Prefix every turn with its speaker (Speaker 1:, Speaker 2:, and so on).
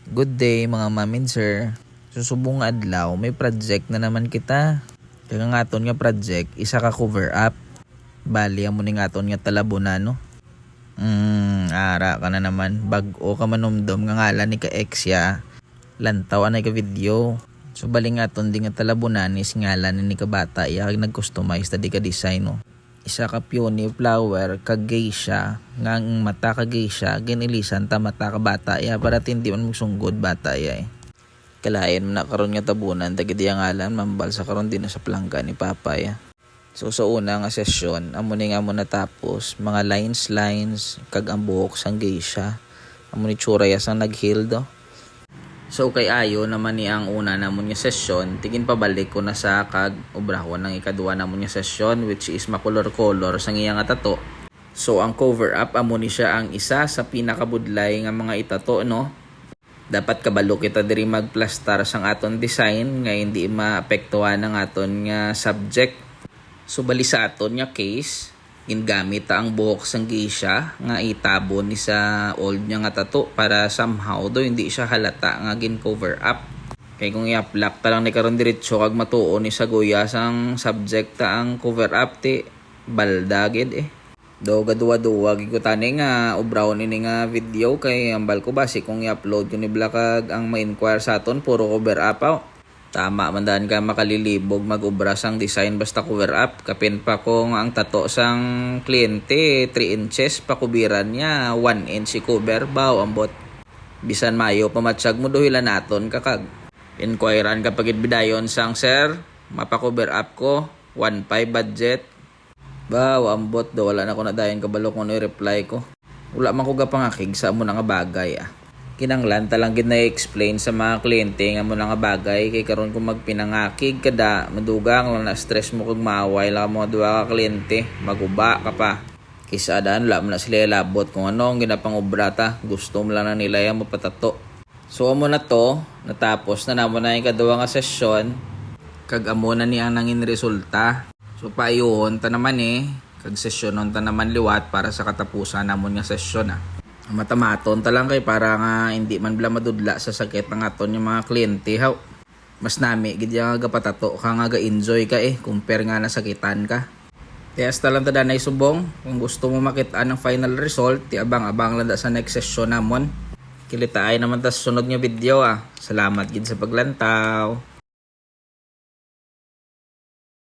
Speaker 1: Good day mga mamin sir. Susubong nga adlaw, may project na naman kita. Kaya nga aton nga project, isa ka cover up. Bali, amo ni nga aton nga talabunan no. Ara ka na naman. Bag-o ka manumdom nga ngalan ni ka ex ya. Lantaw anay ka video. So bali nga aton di nga talabunan is ngalan ni ka bata ya kag nag-customize tadi ka design no. Isa ka peony flower kag geisha nga ang mata ka geisha ginilisan ta mata ka bata ya para hindi man magsunggod bata ya kalayan mo na karon nga tabunan dagiti ang ngalan mambal sa karon din sa plangga ni papa ya. So sa una nga sesyon amo ni nga mo natapos mga lines kag ang buhok sang geisha amo ni tsura ya sang nag-heal do. So kay ayo naman ni ang una namon nga sesyon, tigin pabalik ko na sa kag obrahon ng ikaduha namon nga sesyon which is makolor-kolor sa iya nga tato. So ang cover up amo ni siya ang isa sa pinakabudlay nga mga itato no. Dapat kabalo kita diri magplastar sang aton design nga hindi maapektuhan ang aton nga subject. So bali sa aton nga case gingamit ang buhok sang geisha nga itabon ni sa old niya nga tato para somehow do hindi siya halata nga gin cover up. Kay kung i-apply ta lang ni karon diretso kag matuo ni sa guya sang subject ta ang cover up ti balda gid Do gaduwa-duwa gid ko tani nga ubraw ni nga video kay ambal ko basi kung i-upload ko ni kag ang ma-inquire sa aton puro cover up out. Tama man daan ka makalilibog mag-ubra sang design basta cover up. Kapin pa kung ang tato sang kliyente 3 inches pakubiran niya 1 inch si cover baw ambot. Bisan mayo pamatsyag mo duhilan naton kakag. Inquirean kapag bidayon sang sir mapa-cover up ko 1.5 budget. Baw ambot do wala na ko na dayon kabalo ko no i-reply ko. Wala man ko gapangakig sa amo na nga bagay Kinanglan talang gid na explain sa mga kliyente nga mo nga bagay kay karon kung magpinangakig kada madugang lang na stress mo kag maaway lang mo duha ka kliyente maguba ka pa kisa daan wala man na sila labot kung ano ang ginapangobra ta gusto mo lang na nila yan mapatato. So amo na to natapos na namo na yung kaduha nga sesyon kag amo na ni ang nangin resulta. So paayuhon ta naman kag sesyonon ta naman liwat para sa katapusan namon nga sesyon matamaton ta lang kay para nga hindi man bala madudla sa sakit ng aton yung mga kliyente haw. Mas nami gid nga gapatato ka nga ga-enjoy ka compare nga nasakitan ka. Test lang ta danay subong kung gusto mo makita ang final result ti abang-abang lang sa next session namon. Kilitaay naman ta sa sunod nga video Salamat gid sa paglantaw.